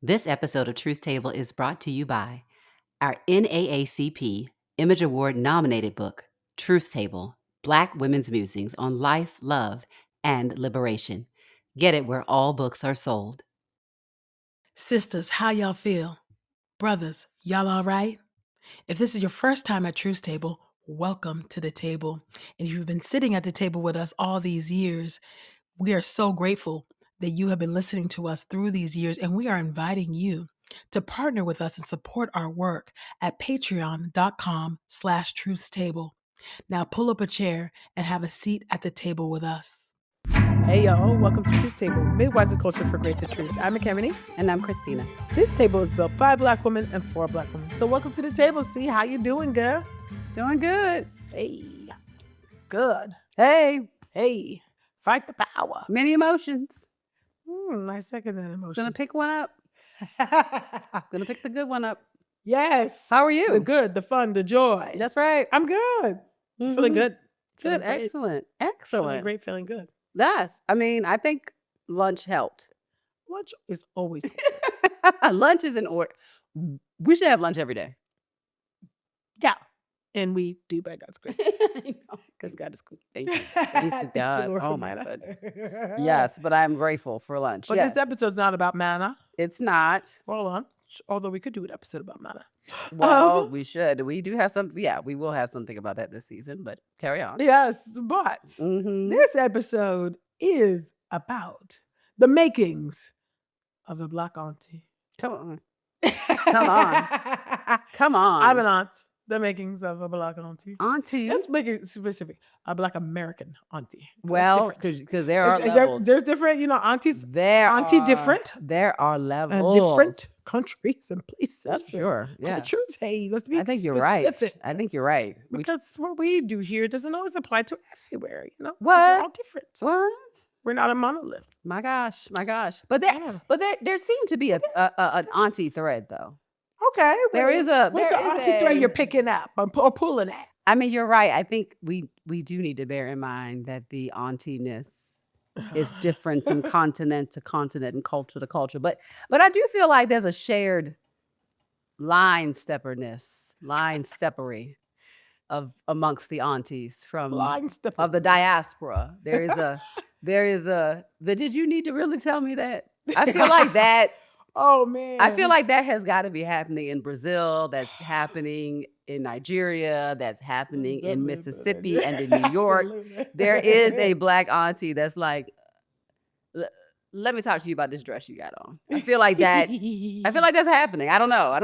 This episode of Truth Table is brought to you by our NAACP Image Award nominated book, Truth Table, Black Women's Musings on Life, Love, and Liberation. Get it where all books are sold. Sisters, how y'all feel? Brothers, y'all all right? If this is your first time at Truth Table, welcome to the table. And if you've been sitting at the table with us all these years, we are so grateful that you have been listening to us through these years, and we are inviting you to partner with us and support our work at patreon.com/truthstable. Now pull up a chair and have a seat at the table with us. Hey y'all, welcome to Truth Table, Midwives of Culture for Grace and Truth. I'm Ekemini. And I'm Christina. This table is built by Black women and for Black women. So welcome to the table. See, how you doing, girl? Doing good. Hey. Good. Hey. Hey. Fight the power. Many emotions. I second that emotion. Gonna pick one up. Gonna pick the good one up. Yes. How are you? The good, the fun, the joy. That's right. I'm good. Feeling good. Good. Excellent. Feeling great, feeling good. Yes. I think lunch helped. Lunch is always Lunch is in order. We should have lunch every day. Yeah. And we do by God's grace. Because God is good. Thank you. Thanks to God. Lord, oh for my manna. God. Yes, but I'm grateful for lunch. But yes. this episode's not about manna. It's not. Hold on. Although we could do an episode about manna. Well, we should. We do have some. Yeah, we will have something about that this season, but carry on. Yes, but this episode is about the makings of a Black Auntie. Come on. Come on. Come on. I'm an aunt. The makings of a Black Auntie. Auntie. Let's make it specific. A Black American Auntie. Well, because there are levels. There's different, aunties. Auntie different. There are levels. And different countries and places. Sure. Yeah. Cultures. Hey, let's be I think you're specific. right. I think you're right. Because what we do here doesn't always apply to everywhere, What? We're all different. What? We're not a monolith. My gosh. But there seemed to be an auntie thread though. Okay. What's the auntie thread you're picking up or pulling at? I mean, you're right. I think we do need to bear in mind that the auntiness is different from continent to continent and culture to culture. But I do feel like there's a shared line steppery of amongst the aunties of the diaspora. There is a did you need to really tell me that? I feel like that. Oh man. I feel like that has got to be happening in Brazil, that's happening in Nigeria, that's happening in Mississippi and in New York. There is a Black auntie that's like, let me talk to you about this dress you got on. I feel like that's happening. I don't know.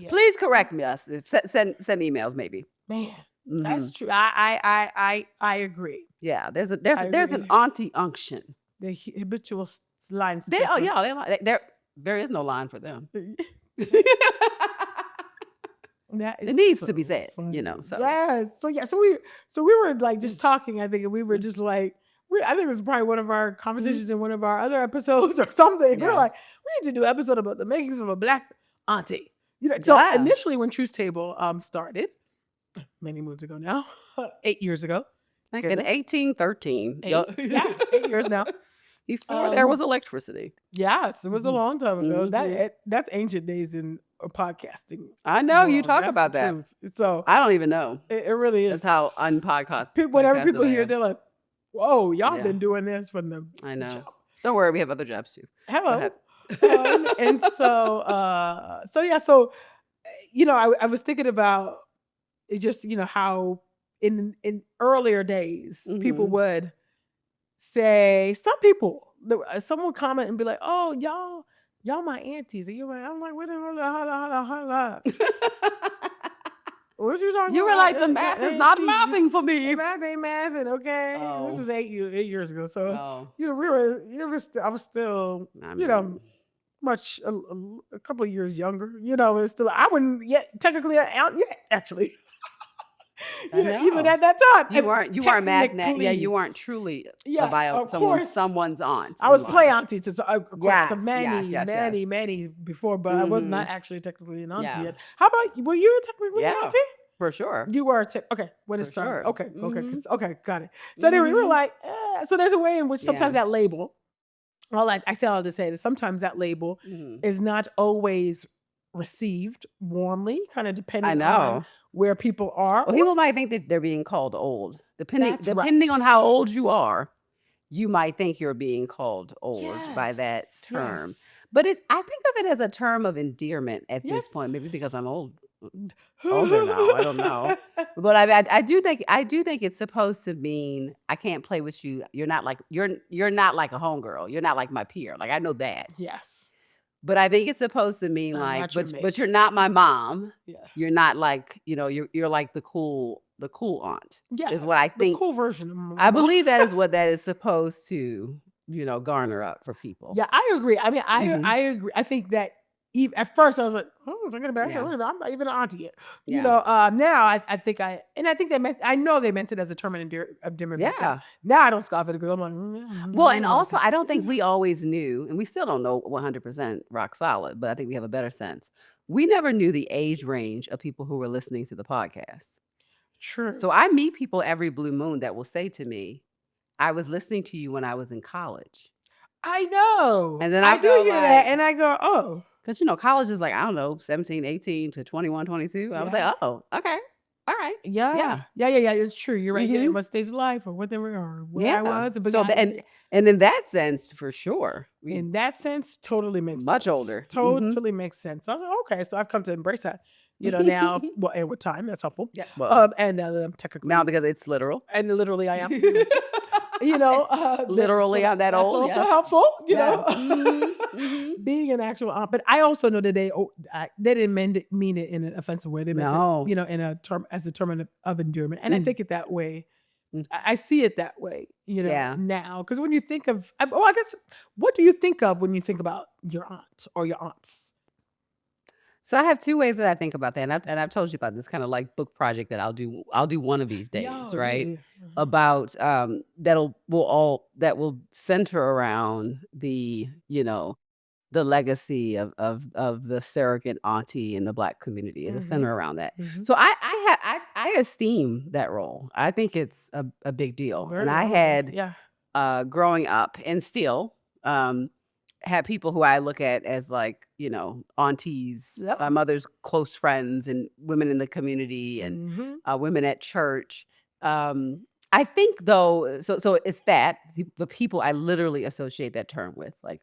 Please correct me. Send emails maybe. Man, that's true. I agree. Yeah, there's an auntie unction. The habitual lines. There is no line for them. It needs to be said, funny. So. Yes. So we were like just talking, I think, and we were just like, I think it was probably one of our conversations in one of our other episodes or something. Yeah. We were like, we need to do an episode about the makings of a Black auntie. So initially when Truth Table started, many moons ago now, 8 years ago. Like in 1813. 8 years now. Before there was electricity. Yes, it was a long time ago. That's ancient days in podcasting. I know you talk about that. Truth. So I don't even know. It really is. That's how unpodcast. Whenever people hear, they're like, "Whoa, y'all been doing this from the." I know. Job. Don't worry, we have other jobs too. Hello. And so I was thinking about it. Just how in earlier days people would say, someone would comment and be like, "Oh, y'all my aunties," and you're like, I'm like, "Wait a minute, hold on." What you talking about? You were like, the math is not mathing for me. Math ain't mathing, okay? Oh. This is 8 years ago, so oh. I was still, much a couple of years younger. It's still I wouldn't yet technically an aunt yet, actually. Even at that time, you weren't math. Yeah, you weren't truly someone's aunt. I was play auntie to many before, but I was not actually technically an auntie yet. How about were you technically an auntie? For sure. You were okay when it started. Sure. Okay, got it. So then we were like, so there's a way in which sometimes that label I say all to say that sometimes that label is not always received warmly, kind of I depending on know. where people are. Well, people might think that they're being called old. Depending That's depending on right. how old you are, you might think you're being called old by that Yes, term. yes, But I think of it as a term of endearment at this point, yes. maybe because I'm older now. I don't know. But I do think it's supposed to mean I can't play with you. You're not like a homegirl. You're not like my peer. Like I know that. Yes. But I think it's supposed to mean I'm like, not your but mate. you're not my mom. Yeah. You're not like, you're like the cool aunt. Yeah. Is what I The think. cool version of my I mom. believe that is what that is supposed to, garner up for people. Yeah, I agree. I mean, Mhm. I agree. I think that even at first I was like, oh, thinking about it. Yeah. I'm not even an auntie yet. Yeah. Now I think I know they meant it as a term of endearment back then. Yeah. Now I don't scoff at it because I'm like, Well, and also I don't think we always knew, and we still don't know 100% rock solid, but I think we have a better sense. We never knew the age range of people who were listening to the podcast. True. So I meet people every blue moon that will say to me, I was listening to you when I was in college. I know. And then I I do go hear like, that, and I go, oh, because, college is like, I don't know, 17, 18 to 21, 22. I was yeah, like, oh, okay. All right. yeah. It's true. You're right. Yeah, Mhm. what stage of life or what they were or where I Yeah. was. But So, and in that sense, for sure, in that sense, totally makes much sense. older. Totally makes sense. I was like, okay, so I've come to embrace that. Now, well, and with time, that's helpful. Yeah. Well, And now that I'm technically now because it's literal. and literally I am. Literally, I'm that that's old. also Yes. helpful. Yeah. Mhm. Being an actual aunt. But I also know that they didn't mean it in an offensive way. They meant No. it, in a term as a term of endearment, and I Mm. take it that way. Mm. I see it that way, Yeah. now. Because when you think of, I guess, what do you think of when you think about your aunt or your aunts? So I have two ways that I think about that, and I've told you about this kind of like book project that I'll do. I'll do one of these days, Yeah, right? yeah. About that will center around the legacy of the surrogate auntie in the Black community. It'll center around that. Mhm. So I esteem that role. I think it's a big deal, Very and I honorable. had Yeah. growing up and still have people who I look at as like, aunties, Yep. my mother's close friends and women in the community and Mhm. women at church. I think though, so it's the people I literally associate that term with, like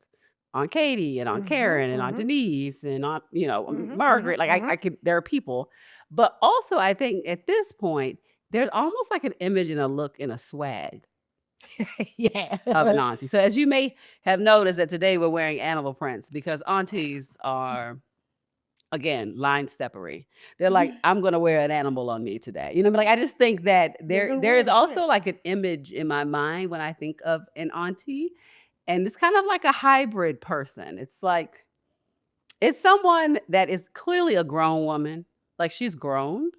Aunt Katie and Aunt Karen and Aunt Denise and Aunt, Margaret. Like I could, there are people, but also I think at this point, there's almost like an image and a look and a swag Yeah. of an auntie. So as you may have noticed that today we're wearing animal prints because aunties are, again, line steppery. They're like, I'm gonna wear an animal on me today. Like I just think that there is also like an image in my mind when I think of an auntie, and it's kind of like a hybrid person. It's like it's someone that is clearly a grown woman, like she's grown,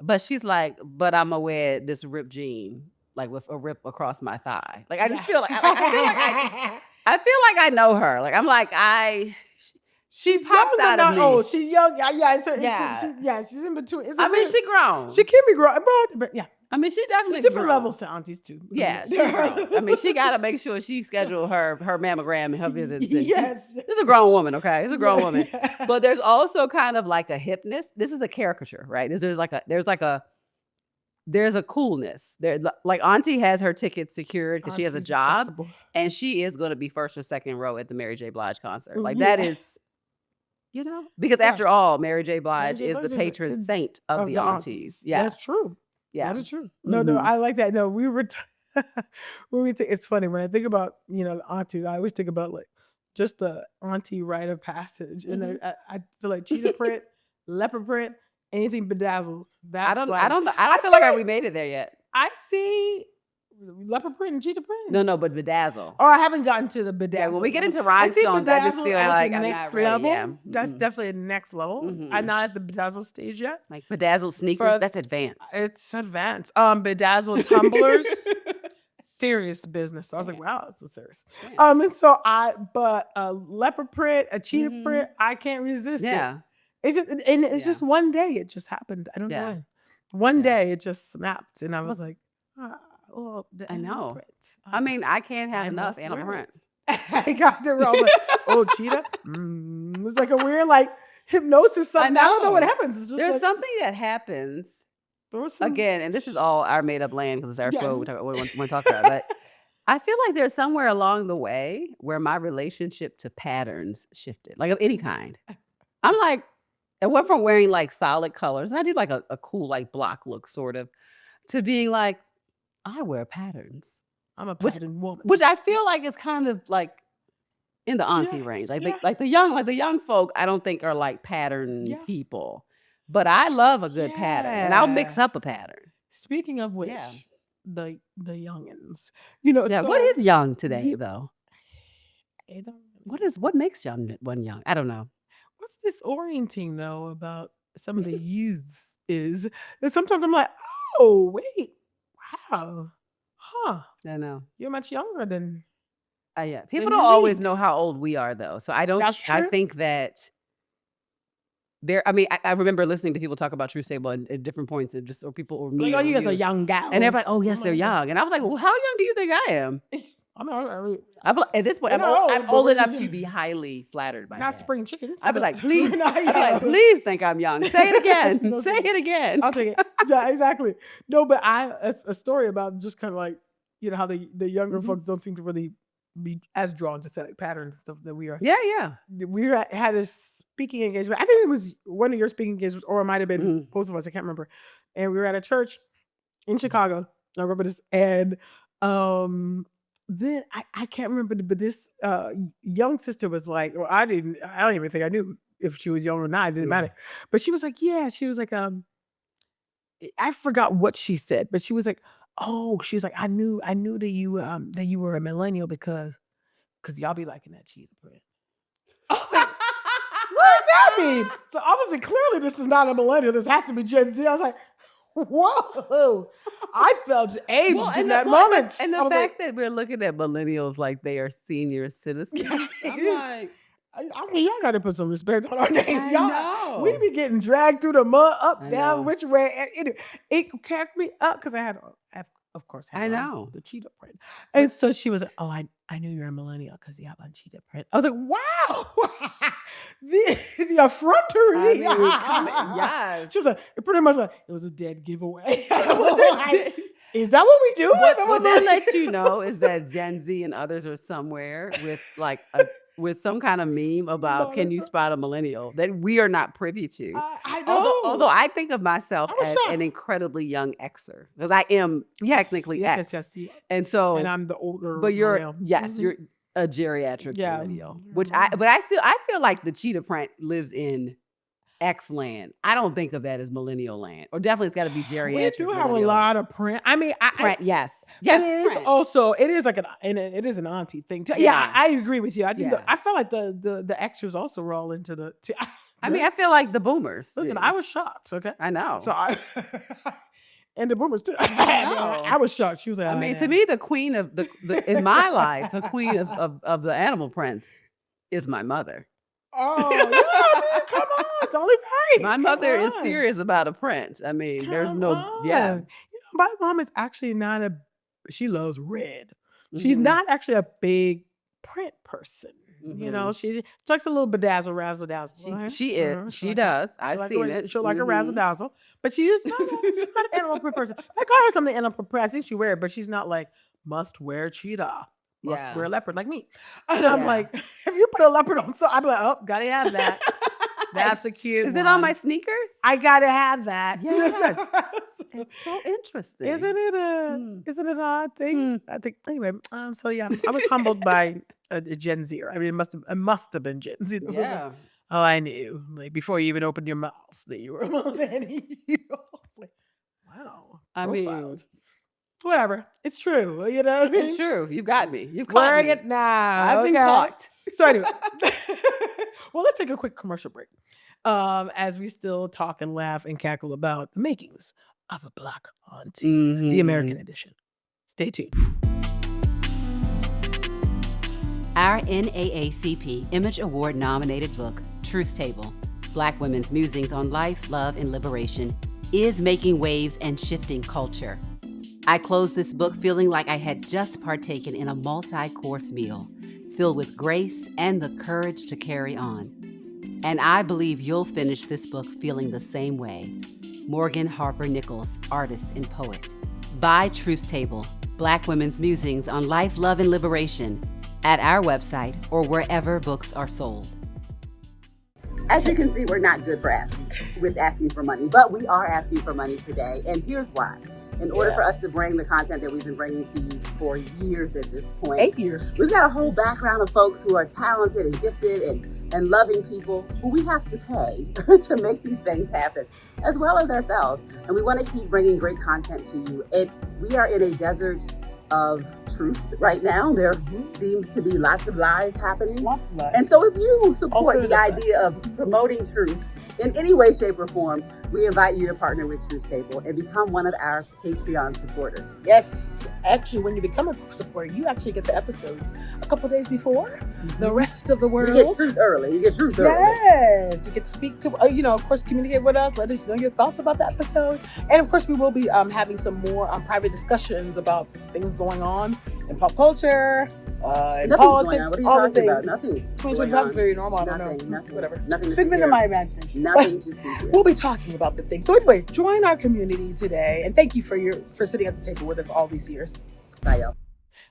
but she's like, but I'm gonna wear this ripped jean, like with a rip across my thigh. Like I just feel like I feel like I know her. Like I'm like she She's pops young, but out of not me. old. She's young. Yeah. Yeah. She's in between. I mean, she grown. She can be grown, but yeah. I mean, she definitely There's different grown. levels to aunties too. Yeah, she grown. I mean, she got to make sure she schedule her mammogram and her visits. And Yes. this is a grown woman, okay? It's a grown Yeah. woman. But there's also kind of like a hipness. This is a caricature, right? There's a coolness. Like Auntie has her tickets secured because she has a Auntie's job, accessible. and she is going to be first or second row at the Mary J. Blige concert. Like Yeah. that is, because Yeah. after all, Mary J. Blige J. is Blige the is patron saint of the aunties. Yeah, That's true. yeah. That is true. No, I like that. No, we were when we think it's funny when I think about aunties, I always think about like just the auntie rite of passage, and I feel like cheetah print, leopard print, anything bedazzled. I That's don't feel like we made it there yet. I see leopard print and cheetah print. No, but bedazzle. Oh, I haven't gotten to the bedazzle. Yeah, when we get into I see rhinestones, I just bedazzle feel as like the I'm next not ready. level. Yeah. That's definitely the next level. I'm not at the bedazzle stage yet. Like bedazzled sneakers, For- that's advanced. It's advanced. Bedazzled tumblers. Serious business. So I was like, wow, that's so serious. Yeah. And so but a leopard print, a cheetah print, I can't resist it. Yeah. It's just it's Yeah. just one day it just happened. I don't know Yeah. why. One Yeah. day it just snapped, and I was like, the I animal know. print. I mean, I can't have I enough must animal wear it. print. I got it wrong. Like, oh, cheetah. It's like a weird like hypnosis. Something. I don't know what happens. It's just There's like, something that happens again, and this is all our made up land because it's our show. We want to talk about, but I feel like there's somewhere along the way where my relationship to patterns shifted, like of any kind. I'm like, I went from wearing like solid colors, and I do like a cool like block look sort of, to being like, I wear patterns. I'm a pattern woman, which I feel like is kind of like in the auntie range. Like the young folk, I don't think are like pattern people, but I love a good pattern, and I'll mix up a pattern. Speaking of which, the youngins, what is young today though? What makes one young? I don't know. What's disorienting though about some of the youths is that sometimes I'm like, oh wait, wow, huh? I know you're much younger than. People don't always know how old we are though, so I don't. I think that there. I mean, I remember listening to people talk about Truth Table at different points, and or people or me. Like, oh, you guys are young gals, and everybody, oh yes, they're young, and I was like, well, how young do you think I am? At this point, I'm old enough to be highly flattered by not that. spring chickens. I'd be like, please, please think I'm young. Say it again. Say it again. I'll take it. Yeah, exactly. No, but a story about just kind of like, how the younger folks don't seem to really be as drawn to set patterns and stuff that we are. Yeah. We had a speaking engagement. I think it was one of your speaking engagements, or it might have been both of us. I can't remember. And we were at a church in Chicago. I remember this, and then I can't remember, but this young sister was like, well, I don't even think I knew if she was young or not. It didn't matter. But she was like, I forgot what she said, but she was like, oh, she was like, I knew that you were a millennial because y'all be liking that cheetah print. I was like, what does that mean? So obviously, clearly, this is not a millennial. This has to be Gen Z. I was like, whoa! I felt aged in that moment. And the fact that we're looking at millennials like they are senior citizens, I'm like, I mean, y'all got to put some respect on our names. Y'all, we be getting dragged through the mud, up, down, which way. It cracked me up because I had the cheetah print. And so she was like, oh, I knew you were a millennial because you have on cheetah print. I was like, wow. the effrontery. Yes. She was like, pretty much like, it was a dead giveaway. Is that what we do? What that lets you know is that Gen Z and others are somewhere with like with some kind of meme about can you spot a millennial that we are not privy to. I know. Although I think of myself as an incredibly young Xer because I am technically X. Yes. And so, and I'm the older. But you're you're a geriatric millennial, which I feel like the cheetah print lives in X land. I don't think of that as millennial land, or definitely it's got to be geriatric. We do have a lot of print. I mean, print, yes. It is also it is like it is an auntie thing too. Yeah, I agree with you. I think I feel like the extras also roll into the. I mean, I feel like the boomers. Listen, I was shocked. Okay, I know. So and the boomers too. I was shocked. She was like, I mean, to me, the queen of the in my life, the queen of the animal prints is my mother. Oh, yeah, I mean, come on. It's only right. My mother is serious about a print. I mean, there's no, my mom is actually not she loves red. She's not actually a big print person. She likes a little bedazzle, razzle dazzle. She is. She does. I've seen it. She'll like a razzle dazzle, but she's not an animal print person. I call her something animal print. I think she wear it, but she's not like must wear cheetah. Must wear leopard like me. And I'm like, if you put a leopard on, so I'd be like, oh, gotta have that. That's a cute Is it on my sneakers? I gotta have that. Yeah. It's so interesting. Isn't it an odd thing? I think anyway. So yeah, I was humbled by a Gen Zer. I mean, it must have been Gen Z. Yeah. Oh, I knew. Like before you even opened your mouth that you were a millennial. Like, wow. I mean, whatever. It's true. You know what I mean? It's true. You've got me. You've caught Wearing me. it now. I've been caught. So anyway, well, let's take a quick commercial break as we still talk and laugh and cackle about the makings of a Black Auntie, the American edition. Stay tuned. Our NAACP Image Award nominated book, Truth Table, Black Women's Musings on Life, Love, and Liberation, is making waves and shifting culture. I closed this book feeling like I had just partaken in a multi-course meal, filled with grace and the courage to carry on. And I believe you'll finish this book feeling the same way. Morgan Harper Nichols, artist and poet. Buy Truth Table, Black Women's Musings on Life, Love, and Liberation at our website or wherever books are sold. As you can see, we're not good for asking for money, but we are asking for money today, and here's why. In order for us to bring the content that we've been bringing to you for years at this point, 8 years, we've got a whole background of folks who are talented and gifted and loving people who we have to pay to make these things happen, as well as ourselves. And we want to keep bringing great content to you. We are in a desert of truth right now. There seems to be lots of lies happening. Lots of lies. And so if you support the idea of promoting truth in any way, shape, or form, we invite you to partner with Truth Table and become one of our Patreon supporters. Yes, actually, when you become a supporter, you actually get the episodes a couple days before the rest of the world. You get truth early. Yes, you get to speak to, of course, communicate with us. Let us know your thoughts about the episode. And of course, we will be having some more private discussions about things going on in pop culture, in politics, all the things. Nothing. 2025 is very normal. I don't know. Nothing. Whatever. Nothing. Figment of my imagination. Nothing to see here. We'll be talking about the things. So anyway, join our community today, and thank you for sitting at the table with us all these years. Bye, y'all.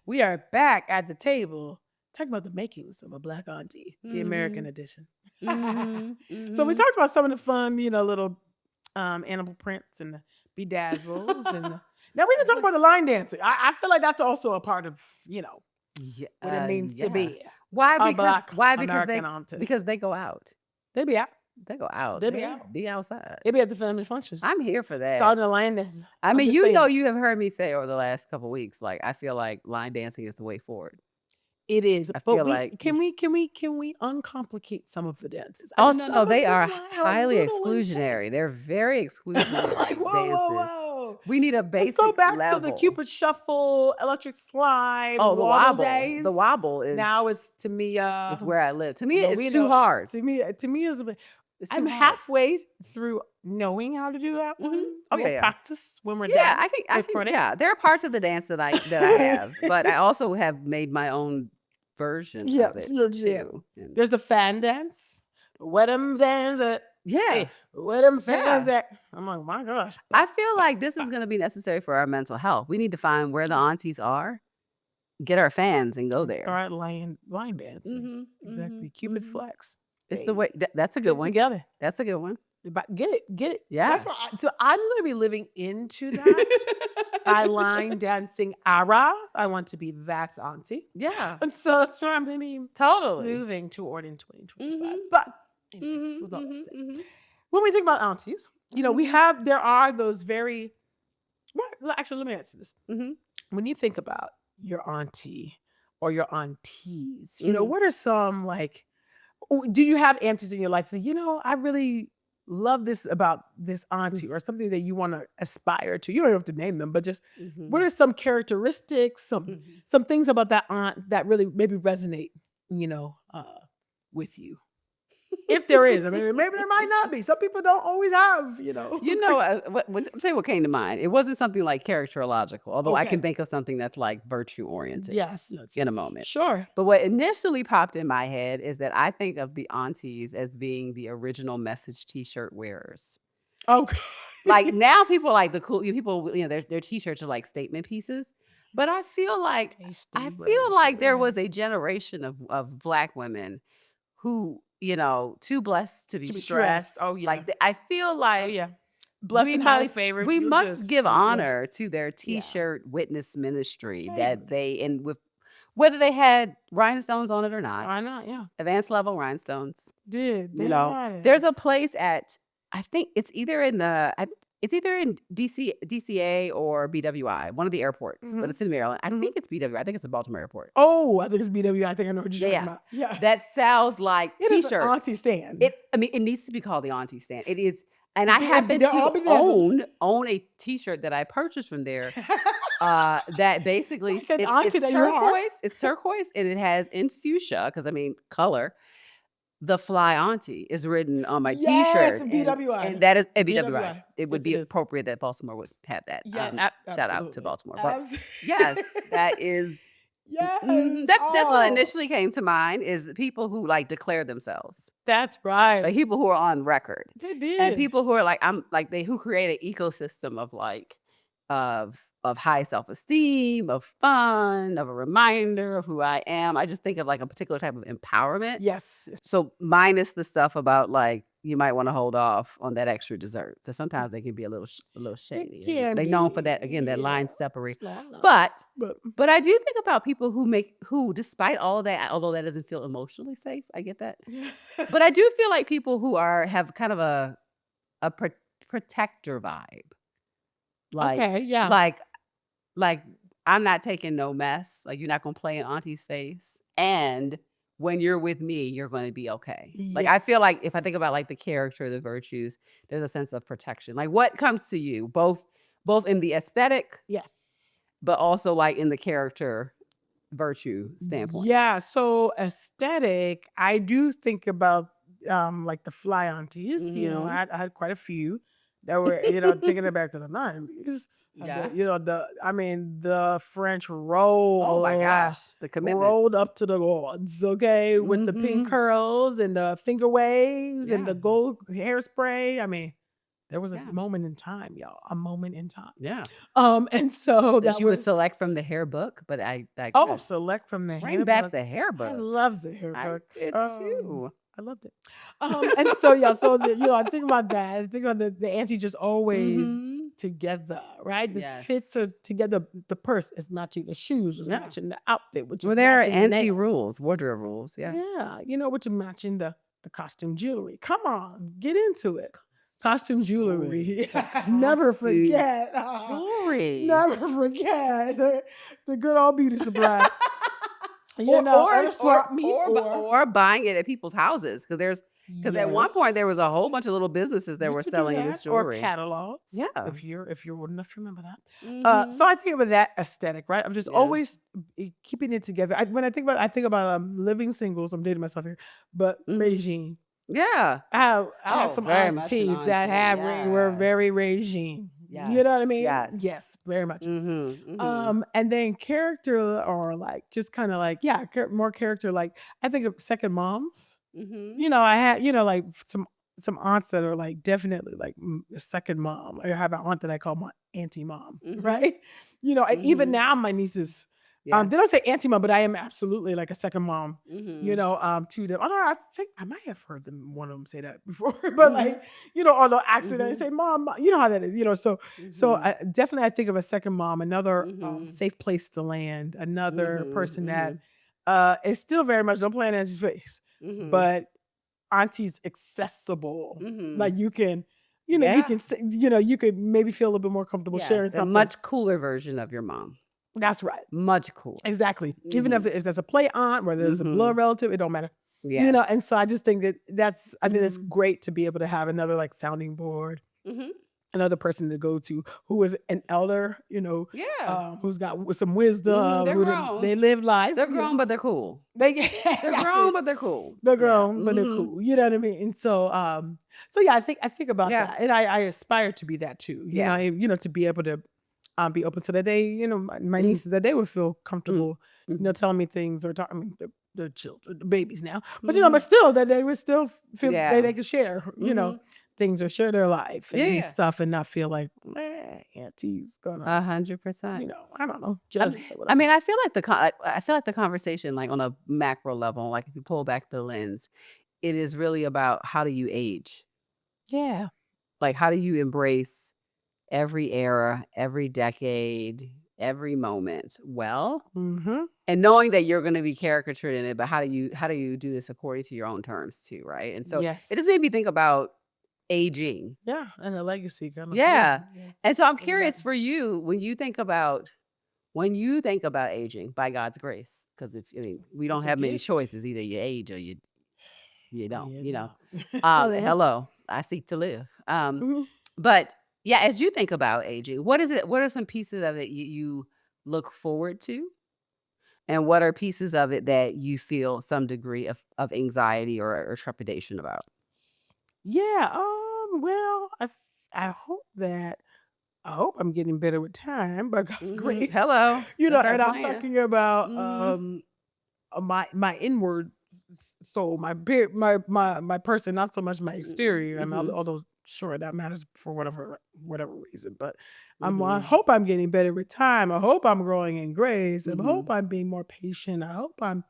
We are back at the table talking about the makings of a Black Auntie, the American edition. So we talked about some of the fun, little animal prints and the bedazzles, and now we didn't talk about the line dancing. I feel like that's also a part of what it means to be. Why? American auntie. Because they go out. They be out. They go out. They be out. Be outside. They be at the family functions. I'm here for that. Starting the line dance. I mean, you have heard me say over the last couple of weeks, like I feel like line dancing is the way forward. It is. I feel like can we uncomplicate some of the dances? Oh no, they are highly exclusionary. They're very exclusionary like, whoa, dances. whoa. We need a basic Let's go back level. to the Cupid Shuffle, electric slide, the wobble days. The wobble is now it's Tamia. It's where I live. To me, it's too hard. To me, I'm halfway through knowing how to do that one. Okay, practice when we're done. I think there are parts of the dance that I have, but I also have made my own version of it too. There's the fan dance, wedding dance. Wedding fans. I'm like, my gosh. I feel like this is going to be necessary for our mental health. We need to find where the aunties are, get our fans, and go there. Start line dancing. Exactly. Cupid flex. It's the way. That's a good one. Together. That's a good one. Get it. Yeah. That's why. So I'm going to be living into that. I line dancing era. I want to be that auntie. Yeah. And so that's where I'm going to be moving toward in 2025. But with all that said, when we think about aunties, there are those very. Well, actually, let me answer this. When you think about your auntie or your aunties, what are some do you have aunties in your life that, I really love this about this auntie or something that you want to aspire to? You don't have to name them, but just what are some characteristics, some things about that aunt that really maybe resonate, with you? If there is, I mean, maybe there might not be. Some people don't always have, I'll tell you what came to mind. It wasn't something like characterological, although I can think of something that's like virtue oriented. Yes. In a moment. Sure. But what initially popped in my head is that I think of the aunties as being the original message T-shirt wearers. Okay. Like now people like the cool people, their T-shirts are like statement pieces. But I feel like there was a generation of Black women who, too blessed to be stressed. Oh yeah. I feel like blessed and highly favored. We must give honor to their T-shirt witness ministry that they with whether they had rhinestones on it or not. Why not? Yeah. Advanced level rhinestones. There's a place at I think it's either in DCA or BWI, one of the airports, but it's in Maryland. I think it's BWI. I think it's the Baltimore airport. Oh, I think it's BWI. I think I know what you're talking about. Yeah. That sounds like T-shirts. It is an auntie stand. It needs to be called the auntie stand. It is, and I happen to own a T-shirt that I purchased from there. That basically it's turquoise. It's turquoise, and it has in fuchsia because color. The Fly Auntie is written on my T-shirt. BWI. And that is a BWI. It would be appropriate that Baltimore would have that. Yeah, shout out to Baltimore. But yes, that is Yes. That's what Oh, initially came to mind is the people who like declare themselves, that's right. like people who are on record, They and did. people who are like who create an ecosystem of like of high self-esteem, of fun, of a reminder of who I am. I just think of like a particular type of empowerment. Yes. So minus the stuff about like you might want to hold off on that extra dessert because sometimes they can be a little It shady. can They known for that be, again, that line steppery. But But I do think about people who despite all of that, although that doesn't feel emotionally safe, I get that. But I do feel like people who have kind of a protector vibe, like okay, yeah. like like I'm not taking no mess. Like you're not gonna play in auntie's face, and when you're with me, you're going to be okay. Like I feel like if I think about like the character, the virtues, there's a sense of protection. Like what comes to you, both in the aesthetic, Yes. but also like in the character virtue standpoint. Yeah, so aesthetic, I do think about like the fly aunties. Mhm. I had quite a few that were, taking it back to the 90s. The French Oh my gosh, the commitment. rolled up to the gods, okay, with the pink Mhm. curls and the finger waves and Yeah. the gold hairspray. There was a Yeah. moment in time, y'all, a moment in time. Yeah. And so That that you would was select from the hair book, but I Oh, digress. select from the Bring hair back book. the hair I books. love the hair I book. did too. I loved it. And so yeah, so I think about that. I think about the auntie just always Mhm. together, right? The fits Yes. are together. The purse is matching the shoes, is Yeah. matching the outfit, which is Well, there are matching the anti nails. rules, wardrobe rules. Yeah. Yeah, which is matching the costume jewelry. Come on, get into it. Costume jewelry. Never Costume forget. jewelry. Never forget the good old beauty supply. Or buying it at people's houses because at one point there was a whole bunch of little businesses that You were could do selling that, this or jewelry. catalogs. Yeah. If you're old enough to remember that. Mhm. So I think about that aesthetic, right? I'm just Yeah. always keeping it together. When I think about living singles. I'm dating myself here, but Mhm. regime. Yeah. I have Oh, some very much an aunties that auntie. were very Yes. regime. You Yes. know what I mean? Yes. Yes, very much. Mhm. Mhm. And then character, or like just kind of like, yeah, more character. Like I think of second moms. Mhm. I had, like some aunts that are like definitely like a second mom. I have an aunt that I call my auntie mom, Mhm. right? And even Mhm. now my nieces, Yeah. they don't say auntie mom, but I am absolutely like a second mom, Mhm. to them. Although I think I might have heard one of them say that before, but like, although accidentally Mhm. say mom, you know how that is, so Mhm. I think of a second mom, another Mhm. safe place to land, another Mhm. person that Mhm. is still very much, don't play in Angie's face, Mhm. but auntie's accessible. Like Mhm. you can, you Yeah. can say, you could maybe feel a little bit more comfortable sharing Yes, a something. much cooler version of your mom. That's right. Much cooler. Exactly. Even if Mhm. there's a play aunt, whether there's a blood Mhm. relative, it don't matter. Yes. And so I just think I think it's Mhm. great to be able to have another like sounding board, Mhm. another person to go to who is an elder, Yeah. who's got some wisdom, They're they grown. live life. They're grown, but they're cool. They They're exactly. grown, but they're cool. They're Yeah. grown, but they're Mhm. cool. You know what I mean? And so, yeah, I think about Yeah. that, and I aspire to be that too. Yeah. To be able to, be open so that they, my Mhm. nieces, that they would feel Mm. comfortable, Mhm. telling me things, or talk. I mean, the children, the babies now, but Mhm. but still that they would still feel Yeah. they could share, Mhm. things, or share their life and do Yeah. stuff, and not feel like, auntie's gonna, 100%. I don't know, I judge m me or I whatever. mean, I feel like the conversation, like, on a macro level, like, if you pull back the lens, it is really about how do you age? Yeah. Like, how do you embrace every era, every decade, every moment well, Mm-hmm. and knowing that you're gonna be caricatured in it, but how do you do this according to your own terms too, right? And so, it just Yes. made me think about aging. Yeah, and a legacy kind of. Yeah. Yeah. Yeah. And so I'm Bring back. curious for you, when you think about aging by God's grace, because if I mean, we don't It's a have many gift. choices. Either you age or you don't, Yeah, you know. no. Hello, I seek to live. Mhm. But yeah, as you think about aging, what are some pieces of it you look forward to? And what are pieces of it that you feel some degree of anxiety or trepidation about? Yeah, well, I hope that I hope I'm getting better with time by God's grace. Hello. You know, That's our and I'm plan. talking about Mhm. my inward soul, my my person, not so much my exterior. And Mhm. although sure that matters for whatever reason, but I Mhm. hope I'm getting better with time. I hope I'm growing in grace. I hope Mhm. I'm being more patient. I hope I'm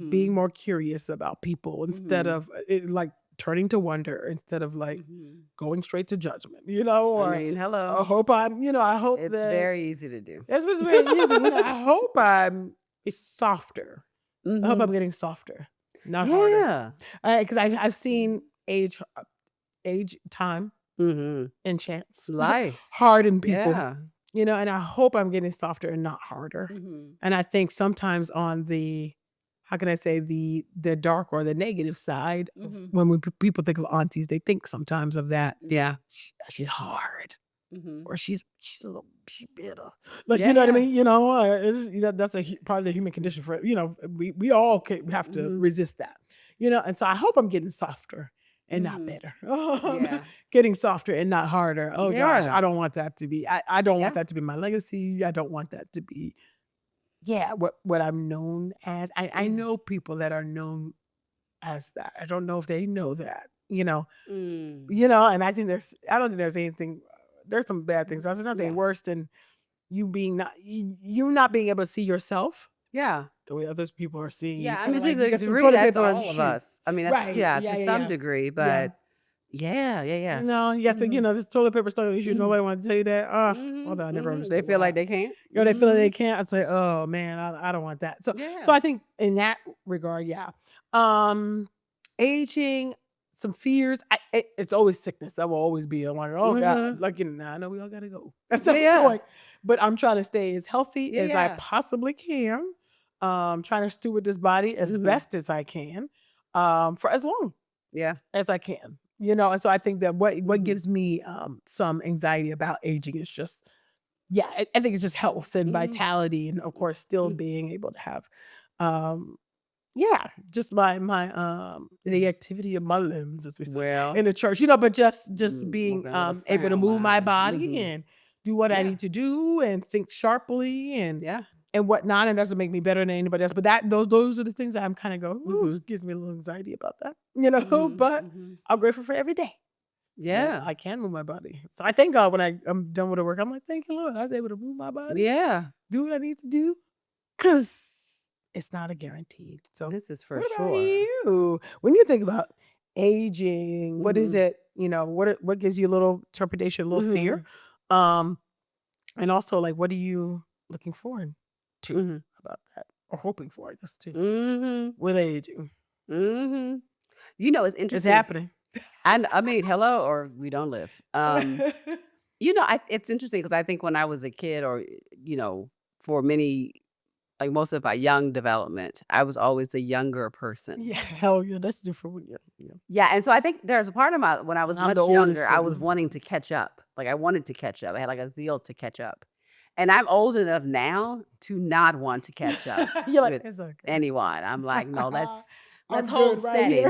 being Mhm. more curious about people instead Mhm. of it, like turning to wonder instead of like Mhm. going straight to judgment, you know, I or mean, I hello. hope I'm, I hope It's that very easy to do. that's what's very easy. I hope I'm softer. I hope I'm Mhm. getting softer, not harder. Yeah. Because I've seen age, time, Mhm. and chance Life. harden people, Yeah. and I hope I'm getting softer and not harder. Mhm. And I think sometimes on the, how can I say, the dark or the negative side of Mhm. when people think of aunties, they think sometimes of that. Yeah. She's hard, Mhm. or she's bitter. Like, Yeah, you know what I yeah. mean? That's a part of the human condition. For we all have to Mhm. resist that. And so I hope I'm getting softer and not Mhm. better. Yeah. Getting softer and not harder. Oh gosh, Yeah. I don't want that to be. I don't want Yeah. that to be my legacy. I don't want that to be. Yeah, what I'm known as. I Yeah. know people that are known as that. I don't know if they know that. Mm. And I don't think there's anything. There's some bad things. There's nothing Yeah. worse than you not being able to see yourself Yeah. the way others people are seeing you. Yeah, I Kind mean, of to like you the got some degree, toilet that's paper on your all of shoe. us. I mean, that's Right. yeah, Yeah, to yeah, some yeah. degree, Yeah. but yeah, yeah, yeah. Yeah, so Mhm. this toilet paper stuck on your shoe. Mhm. Nobody want to tell you that. Oh, Mhm. although I never Mhm. They understood feel like why. they can't. They feel like they Mhm. can't. I say, oh man, I don't want that. So Yeah. I think in that regard, yeah. Aging, some fears. It's always sickness. That will always be. I'm like, oh God, Mhm. like I know we all gotta go at Yeah, some yeah. point, but I'm trying to stay as healthy Yeah, as I yeah. possibly can. Trying to steward this body as Mhm. best as I can, for as long Yeah. as I can. And so I think that what Mhm. gives me some anxiety about aging is just, yeah, I think it's just health and Mhm. vitality, and of course still Mhm. being able to have, um, yeah, just my the activity of my limbs, as we say Well, in the church, but just being working with a able to sound move my mind. body Mhm. and do what I Yeah. need to do and think sharply Yeah. and whatnot. And doesn't make me better than anybody else. But those are the things that I'm kind of go, ooh, Mhm. gives me a little anxiety about that, Mhm. but Mhm. I'm grateful for every day that Yeah. I can move my body. So I thank God when I'm done with the work. I'm like, thank you, Lord. I was able to move my body, Yeah. do what I need to do, because it's not a guarantee. So This is for what about sure. you? When you think about aging, what is Mhm. it, what gives you a little trepidation, a little fear? Mhm. Um, and also like what are you looking forward to Mhm. about that? Or hoping for, I guess, too. Mhm. With aging. Mhm. It's It's interesting. happening. And I mean, hello or we don't live. It's interesting because I think when I was a kid or, for many, like most of my young development, I was always the younger person. Yeah, hell yeah, that's different. Yeah, yeah. Yeah, and so I think there's a part of when I And was I'm the much oldest younger, I was sibling. wanting to catch up. Like I wanted to catch up. I had like a zeal to catch up. And I'm old enough now to not want to catch up You're like, with it's okay. anyone. I'm like, no, let's I'm hold good right steady. here.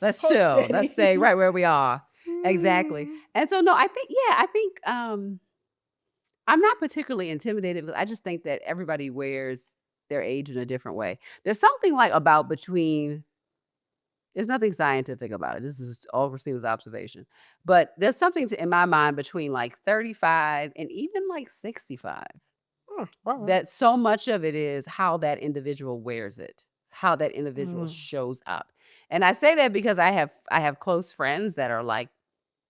Let's Hold chill. Let's stay steady. right where we are. Exactly. Mm. And so no, I think I'm not particularly intimidated because I just think that everybody wears their age in a different way. There's something like about between there's nothing scientific about it. This is all Christina's observation. But there's something in my mind between like 35 and even like 65 All right. that so much of it is how that individual wears it, how that individual Mm. shows up. And I say that because I have close friends that are like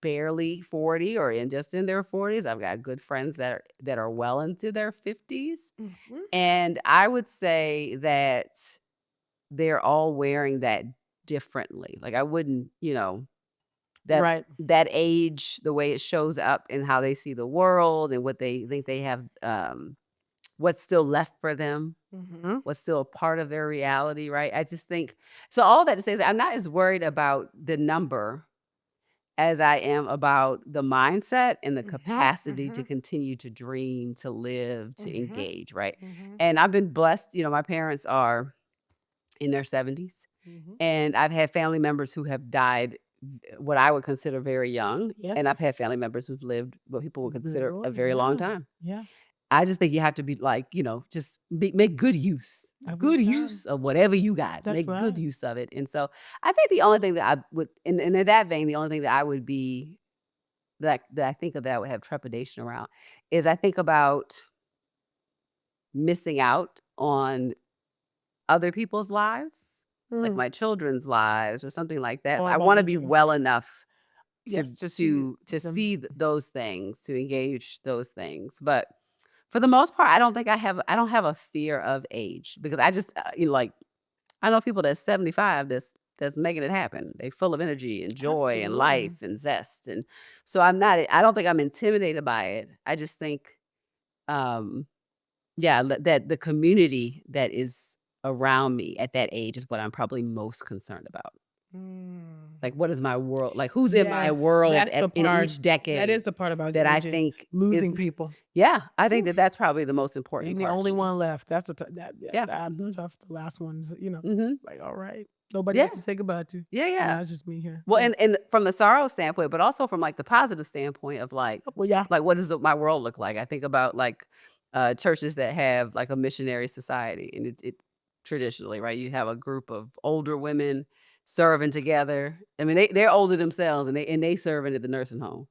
barely 40 or just in their 40s. I've got good friends that are well into their 50s. Mhm. And I would say that they're all wearing that differently. Like I wouldn't, that Right. that age, the way it shows up in how they see the world and what they think they have, what's still left for them, Mhm. what's still a part of their reality, right? I just think so. All that to say is I'm not as worried about the number as I am about the mindset and the Mhm. capacity to Mhm. continue to dream, to live, to Mhm. engage, right? Mhm. And I've been blessed. My parents are in their 70s. Mhm. And I've had family members who have died what I would consider very young. And I've had Yes. family members who've lived what people would consider Very a very long yeah. time. Yeah. I just think you have to be like, just make good use Every time. of whatever you got. That's Make good right. use of it. And so I think the only thing that I would, and in that vein, the only thing that I would be that I think of that I would have trepidation around is I think about missing out on other people's lives, like Mm. my children's lives or something like that. Oh, So I I love want to that be too. well enough Yes, to see to them. see those things, to engage those things. But for the most part, I don't have a fear of age because I just like I know people that's 75 that's making it happen. They full of energy and joy and Absolutely. life and zest. And so I don't think I'm intimidated by it. I just think um yeah, that the community that is around me at that age is what I'm probably most concerned about. Mm. Like, what is my world? Like, who's in my Yes, world that's the in part. each That is decade the part about that I aging, think is, losing people. yeah, I think that Oof. that's probably the most important Being the part to only me. one left. That's yeah, Yeah. that's tough. The last one, Hmm. like, all right. Nobody Yeah. else to say goodbye to. Yeah. And Yeah. that's just me here. Well, Yeah. and from the sorrow standpoint, but also from like the positive standpoint of Well, yeah. like what does my world look like? I think about like churches that have like a missionary society, and it traditionally, right? You have a group of older women serving together. I mean, they're older themselves, and they serving at the nursing home.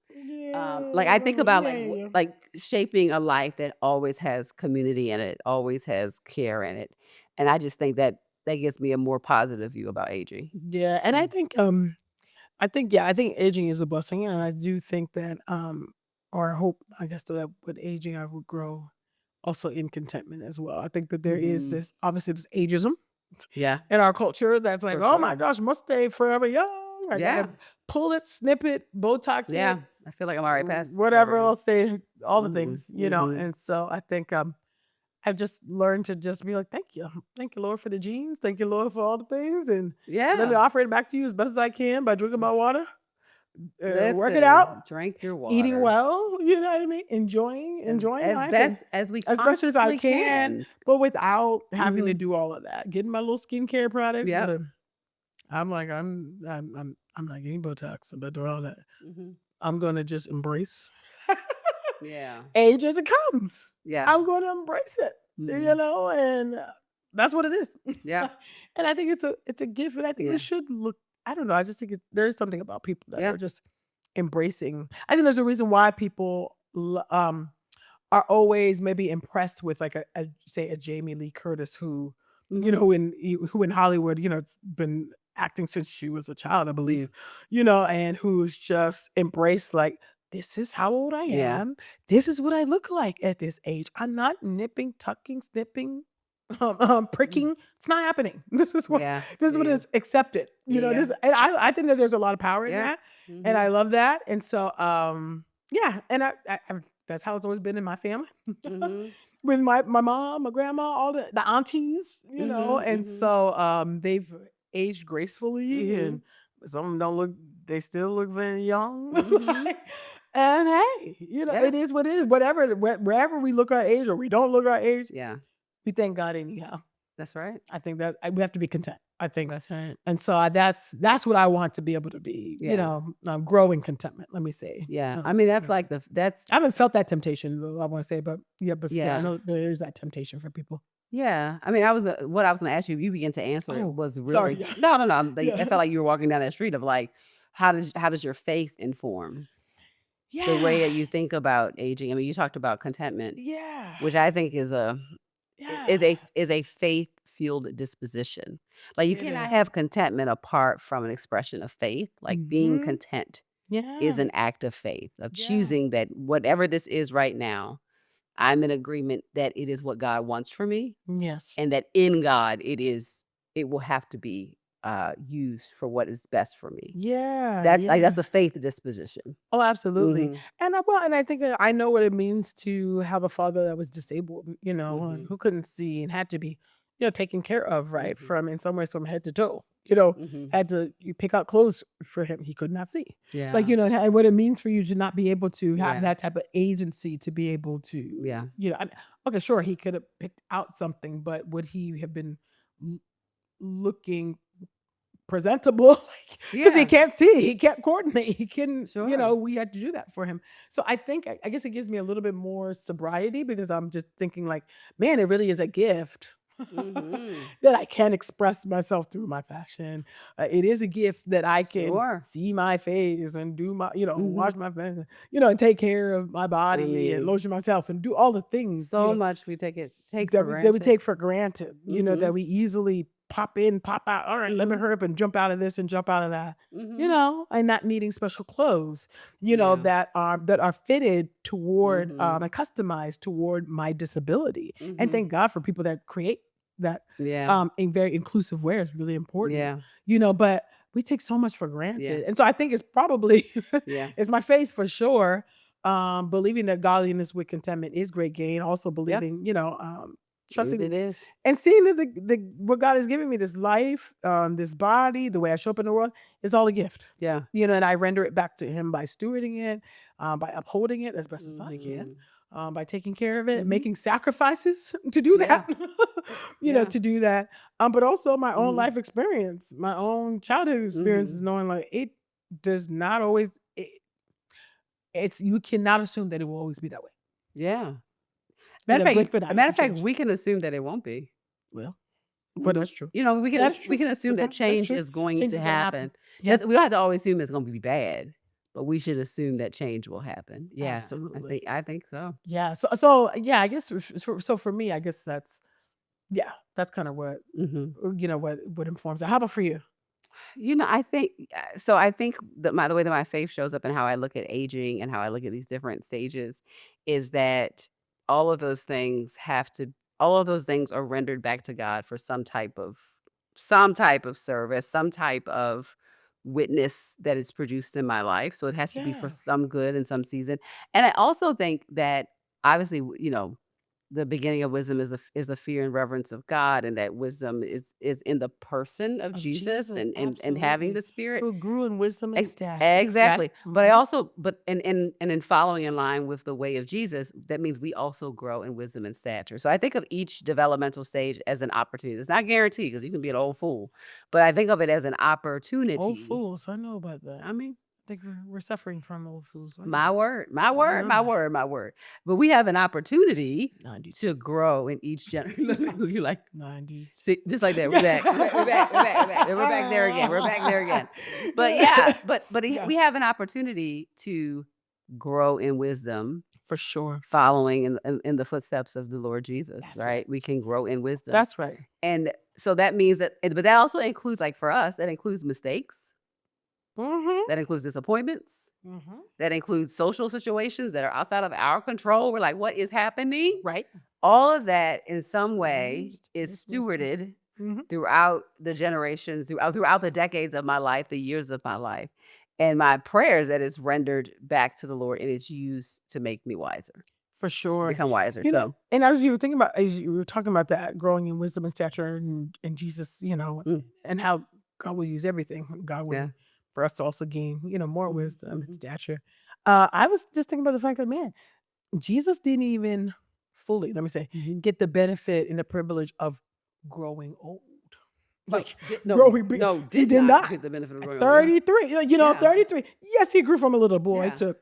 Like I think about Yeah. like shaping a life that always has community in it, always has care in it, and I just think that gives me a more positive view about aging. Yeah, and I think aging is a blessing, and I do think that or I hope, I guess, that with aging I would grow also in contentment as well. I think that there is Mhm. this obviously this ageism Yeah, in our culture that's like, for oh my sure. gosh, must stay forever young. I Yeah, gotta pull it, snip it, Botox yeah. it, I feel like I'm already past whatever forever young. else they, all the Mhm, things, mhm. And so I think I've just learned to just be like, thank you, Lord, for the genes, thank you, Lord, for all the things, and let me Yeah. offer it back to you as best as I can by drinking my water, working out, Listen, drink your eating water well, you know what I mean? Enjoying as life and best as we as much as I consciously can, can. but without having to Mhm. do all of that. Getting my little skincare products, Yep. but I'm like, I'm not getting Botox. I'm not doing all that. Mhm. I'm gonna just embrace Yeah. age as it comes. Yeah. I'm gonna embrace it, Mhm. and that's what it is. Yeah. And I think it's a gift, and I think we Yeah. should look. I don't know. I just think there's something about people that Yeah. are just embracing. I think there's a reason why people are always maybe impressed with like say a Jamie Lee Curtis who, Mhm. who in Hollywood, has been acting since she was a child, I believe, Mm. and who's just embraced like, this is how old I Yeah. am. This is what I look like at this age. I'm not nipping, tucking, snipping, Mm. pricking. It's not happening. Yeah. This is what Yeah. is accepted. Yeah. And I think that there's a lot of power in Yeah. that, and I Mhm. love that. And so yeah, and that's how it's always been in my family. Mhm. With my mom, my grandma, all the aunties, Mhm. and Mhm. so they've aged gracefully, and Mhm. some of them don't look, they still look very young. Mhm. And hey, Yeah. it is what it is. Whatever, wherever we look our age or we don't look our age, Yeah. we thank God anyhow. That's right. I think that we have to be content. I think, That's right. and so that's what I want to be able to be. Yeah. Grow in contentment. Let me say. Yeah. I mean, that's Yeah. like that's I haven't felt that temptation, I want to say, but yeah, but still, I yeah. know there is that temptation for people. Yeah. I mean, what I was gonna ask you, you began to answer it Oh, was sorry. really Yeah. no, no, no. I Yeah. felt like you were walking down that street of like, how does your faith inform the way Yeah. that you think about aging? I mean, you talked about contentment, Yeah. which I think is Yeah. a faith fueled disposition. Like you It cannot is. have contentment apart from an expression of faith. Like being Mhm. content is Yeah. an act of faith, of Yeah. choosing that whatever this is right now, I'm in agreement that it is what God wants for me, Yes. and that in God it will have to be used for what is best for me. Yeah. That's Yeah. a faith disposition. Oh, absolutely. Mhm. And I think that I know what it means to have a father that was disabled, and Mhm. who couldn't see and had to be, taken care of, right? Mhm. From in some ways from head to toe. Mhm. Had to you pick out clothes for him. He could not see. Like, Yeah. and what it means for you to not be able to have Yeah. that type of agency to be able to, Yeah. okay, sure, he could have picked out something, but would he have been l- looking presentable because he Yeah. can't see, he can't coordinate, he couldn't, Sure. we had to do that for him. So I think, I guess it gives me a little bit more sobriety because I'm just thinking like, man, it really is a gift Mm-hmm. that I can express myself through my fashion. It is a gift that I can Sure. see my face and do my, Mm-hmm. wash my face, and take care of my I body and mean, lotion myself and do all the things, so much we take that for we granted. take for granted, Mm-hmm. that we easily pop in, pop out. All right, let me Mm-hmm. hurry up and jump out of this and jump out of that. Mm-hmm. And not needing special clothes, Yeah. that are fitted toward Mm-hmm. and customized toward my disability. And Mm-hmm. thank God for people that create that Yeah. in very inclusive way. Is really important. Yeah. But we take so much for Yeah. granted. And so I think it's probably Yeah. it's my faith for sure. Believing that godliness with contentment is great gain. Also Yep. believing, trusting It is. and seeing that the what God has given me, this life, this body, the way I show up in the world, is all a gift. Yeah. And I render it back to Him by stewarding it, by upholding it as best as I can, Mm-hmm. by taking care of it, Mm-hmm. making sacrifices to do Yeah. that, Yeah. to do that. But also my own Mm-hmm. life experience, my own childhood experiences, Mm-hmm. knowing like it does not always. It's you cannot assume that it will always be that way. Yeah. In Matter a of blink fact, of an eye, matter it of fact, change. we can assume that it won't be. Well, but that's true. We can That's true. we can assume that That's change true. is going Change to is gonna happen. happen. Yeah, We don't have to always assume it's going to be bad, but we should assume that change will happen. Yeah, absolutely. I think so. Yeah. So yeah, I guess so for me, I guess that's kind of what Mm-hmm. what informs it. How about for you? I think so. I think that the way that my faith shows up and how I look at aging and how I look at these different stages is that all of those things all of those things are rendered back to God for some type of service, some type of witness that is produced in my life. So it has to be for Yeah. some good in some season. And I also think that obviously, the beginning of wisdom is the fear and reverence of God, and that wisdom is in the person of Of Jesus Jesus, and having absolutely. the Spirit. Who grew in wisdom and Ex- stature. Right? Exactly. But I Mhm. also, and in following in line with the way of Jesus, that means we also grow in wisdom and stature. So I think of each developmental stage as an opportunity. It's not guaranteed because you can be an old fool, but I think of it as an Old opportunity. fools. I know about that. I mean, I think we're suffering from old fools. I my know. word, my I word, my know. word, my word. But we have an opportunity 90s. to grow in each generation. You like 90s. see, just like that. We're back. We're back. We're back there again. We're back there again. But yeah, but Yeah. we have an opportunity to grow in wisdom, For sure. following in the footsteps of the Lord Jesus. That's Right? right. We can grow in wisdom, That's right. and so that means that. But that also includes, like for us, that includes mistakes. Mm-hmm. That includes disappointments. Mm-hmm. That includes social situations that are outside of our control. We're like, what is happening? Right. All of that in some way Used. is It's wisdom. stewarded Mm-hmm. throughout the generations, throughout the decades of my life, the years of my life. And my prayer is that it's rendered back to the Lord and it's used to make me wiser, For sure. become wiser. You know, So, and as you were thinking about, as you were talking about that, growing in wisdom and stature and Jesus, mm, and how God will use everything. God will yeah. for us to also gain, more Mhm, wisdom and mhm. stature. I was just thinking about the fact that, man, Jesus didn't even fully, let me say, Mhm. get the benefit and the privilege of growing old. Like No, growing big. no, He did did not not. get the benefit of At growing old. Yeah. 33, Yeah. 33. Yes, he grew from a little boy Yeah. to,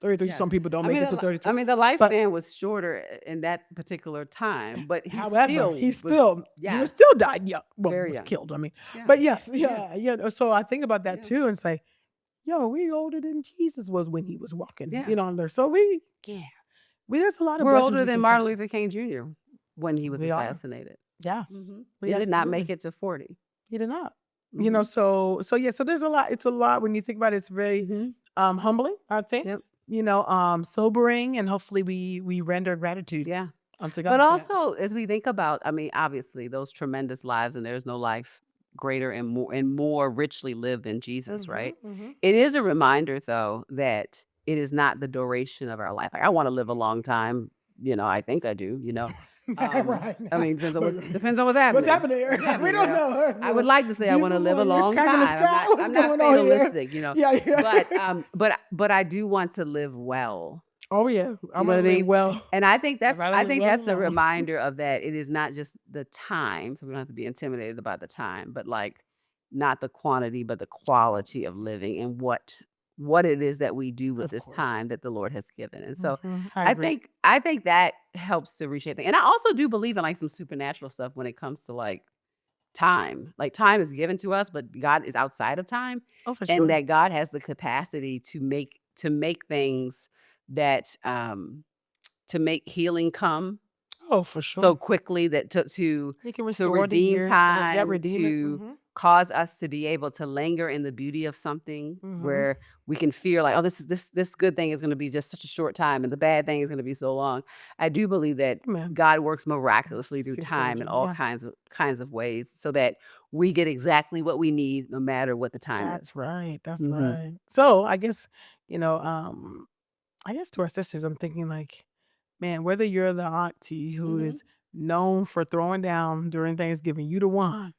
33. Yeah. Some people don't I make mean, it to 33. the But lifespan was shorter in that particular time, but he however, he still was still died young. Well, very was young. killed. I mean, Yeah. but yes, Yeah. yeah. So I think about that Yeah. too, and say, yo, we older than Jesus was when he was walking, Yeah. on there. So there's a lot of We're blessings older we than can Martin count. Luther King Jr. when he was We are. assassinated. Yeah, He did not make absolutely. it to 40. He did not. Mhm. So yeah. So there's a lot. It's a lot when you think about it. It's very Mhm. humbling, I'd say. Yep. Sobering, and hopefully we render gratitude Yeah. unto God But for that. also, as we think about, I mean, obviously, those tremendous lives, and there's no life greater and more richly lived than Jesus, right? Mm-hmm. It is a reminder, though, that it is not the duration of our life. Like, I want to live a long time. I think I do. Right. I mean, depends on But what's happening. what's happening here? What's We happening, don't know. I would like to say I want to Jesus, live a you're long cracking the time. sky. What's I'm not going on here? fatalistic, Yeah. but I do want to live well. Oh yeah. You I'm know what I gonna live mean? well. And I think I'd rather live well a alone. reminder of that. It is not just the time, so we don't have to be intimidated about the time, but like not the quantity, but the quality of living and what it is that we do with Of this course. time that the Lord has given. And so I agree. I think that helps to reshape things. And I also do believe in like some supernatural stuff when it comes to like time. Like time is given to us, but God is outside of time. Oh, for And sure. that God has the capacity to make things that to make healing come Oh, for so sure. quickly that to He can to restore the redeem years. time, Redeem it. to cause us to be able to linger in the beauty of something where we can feel like, oh, this good thing is going to be just such a short time and the bad thing is going to be so long. I do believe that Amen. God works miraculously through It's time in encouraging, all yeah. kinds of ways so that we get exactly what we need no matter what the time That's is. right. That's Mhm. right. So I guess, I guess to our sisters, I'm thinking like, man, whether you're the auntie who Mhm. is known for throwing down during Thanksgiving, you the one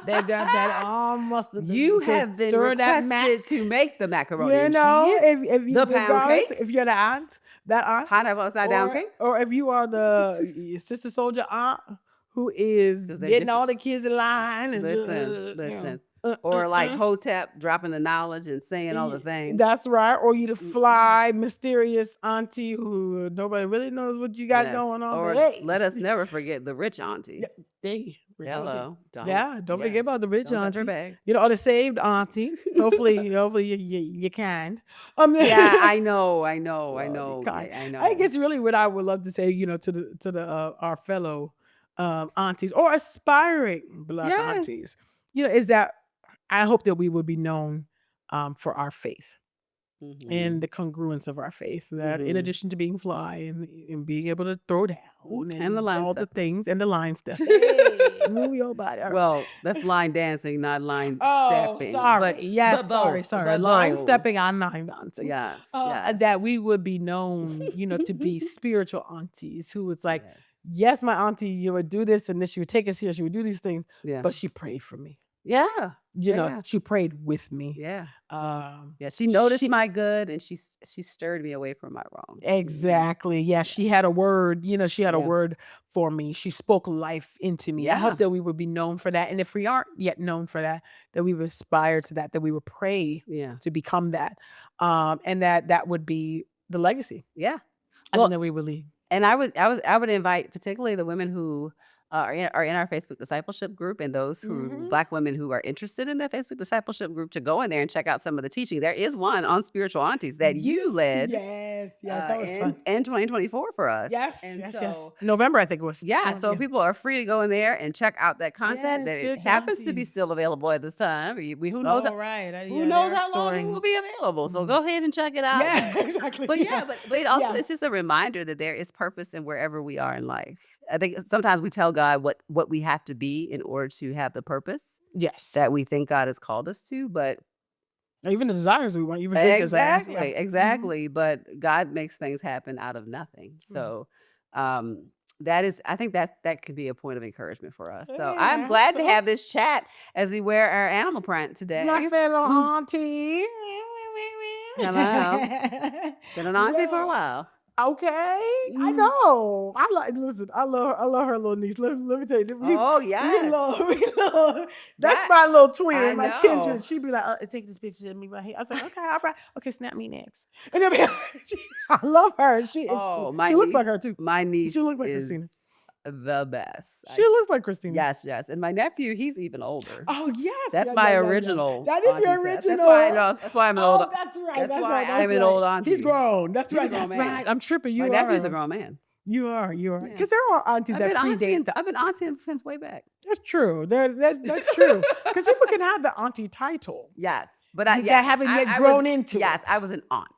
that got that arm muscle You to have been stir that requested to make the macaroni You and know, cheese, if you the pound regardless, cake, if you're the aunt, that aunt, pineapple upside down or cake, if you are the sister soldier aunt who is because they're getting different. all the kids in line and Listen. Or like Hotep dropping the knowledge and saying all the things. That's right. Or you the Mm-mm. fly mysterious auntie who nobody really knows what you got Yes. going on. Or But hey, let us never forget the rich auntie. hey, rich auntie. Hello. Yeah, don't forget about the rich Don't touch her auntie. bag. You know, or the saved auntie. Hopefully you kind. Yeah, I know. Well, kind. I know. I guess really what I would love to say, to the our fellow aunties or aspiring Black Yes. aunties, is that I hope that we will be known for our faith and the congruence of our faith. That in addition to being fly and being able to throw down And the line all the stepping. things and the line stuff. Hey, move your body. Well, that's line dancing, not line Oh, stepping. sorry. Yes, but sorry. both. Sorry. But Line both. stepping on line dancing. Yes. That we would be known, to be spiritual aunties who was like, Yes. yes, my auntie, you would do this and this. She would take us here. She would do these things. Yeah. But she prayed for me. Yeah. She prayed with me. Yeah. She noticed my good and she stirred me away from my wrong. Exactly. Yeah, she had a word, she had a word for me. She spoke life into me. I Yeah. hope that we would be known for that. And if we aren't yet known for that we would aspire to that we would pray to become that. And that would be the legacy. Yeah. I think that we would lead. And I would invite particularly the women who are in our Facebook discipleship group and those who Black women who are interested in that Facebook discipleship group to go in there and check out some of the teaching. There is one on spiritual aunties that you led. Yes, that was fun. In 2024 for us. Yes, And yes. November, I think it was. Yeah, so people are free to go in there and check out that content that it spiritual happens to be aunties. still available at this time. Who knows? Right. Who knows how long it will be available? So go ahead and check it out. Yeah, exactly. But but also it's just a reminder that there is purpose in wherever we are in life. I think sometimes we tell God what we have to be in order to have the purpose Yes. that we think God has called us to, but even the desires we want, even his desires. Yeah. Exactly. But God makes things happen out of nothing. So I think that could be a point of encouragement for us. So I'm glad to have this chat as we wear our animal print today. My fellow auntie. Hello. Been an auntie for a while. Okay, I know. I love her little niece. Let me tell you. We love. That's my little twin, my kindred. She'd be like, take this picture of me right here. I was like, okay, all right. Okay, snap me next. And then I love her. She is. She looks like her too. My niece. She looks like Christina. The best. She looks like Christina. Yes. And my nephew, he's even older. Oh, yes. That's my original. That is your original. That's why I'm an old. That's right. That's why I'm an old auntie. He's grown. That's right. That's right. I'm tripping. My nephew's a grown man. You are. Because there are aunties that predate. I've been auntie since way back. That's true. That's true. Because people can have the auntie title. Yes. But that haven't yet grown into it. Yes, I was an aunt.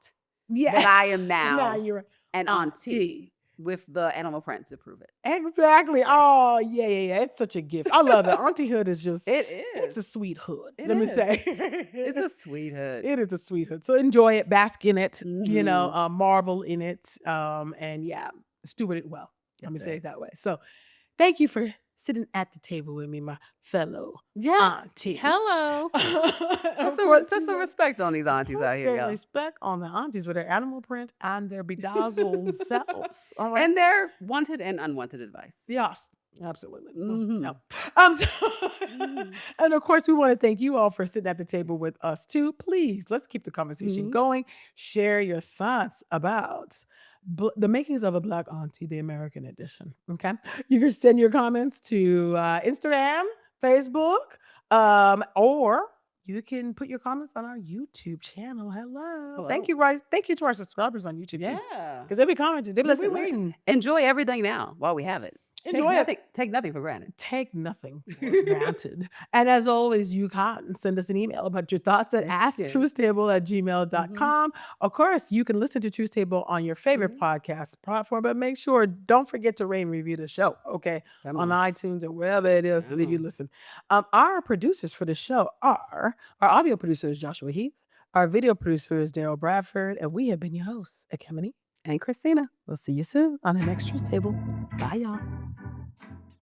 Yeah. But I am now you're an auntie. With the animal print to prove it. Exactly. Yes. Oh, yeah. It's such a gift. I love it. Auntie-hood is just... It is. It's a sweet hood. Let me say. It's a sweet hood. It is a sweet hood. So enjoy it. Bask in it. Marvel in it. And steward it well. Let me say it that way. So thank you for sitting at the table with me, my fellow auntie. Hello. Put some respect on these aunties out here, y'all. Respect on the aunties with their animal print and their bedazzled selves. All right. And their wanted and unwanted advice. Yes. Absolutely. Mhm. No. Mhm. And of course, we want to thank you all for sitting at the table with us too. Please, let's keep the conversation Mhm. going. Share your thoughts about the makings of a Black Auntie, the American edition. Okay. You can send your comments to Instagram, Facebook, or you can put your comments on our YouTube channel. Hello. Thank Hello. you, guys. Thank you to our subscribers on YouTube too. Yeah. Because they be commenting. They be like, we Listen, let's waiting. enjoy everything now while we have it. Enjoy it. Take nothing for granted. Take nothing for granted. And as always, you can send us an email about your thoughts at Yes, you can. asktruthstable@gmail.com. Of course, you can listen to Truth Table on your favorite podcast platform, but make sure, don't forget to rate and review the show, okay? Come On on. iTunes or wherever it is Come that you on. listen. Our producers for the show are, our audio producer is Joshua Heath, our video producer is Daryl Bradford, and we have been your hosts, Ekemini And Christina. We'll see you soon on the next Truth Table. Bye, y'all.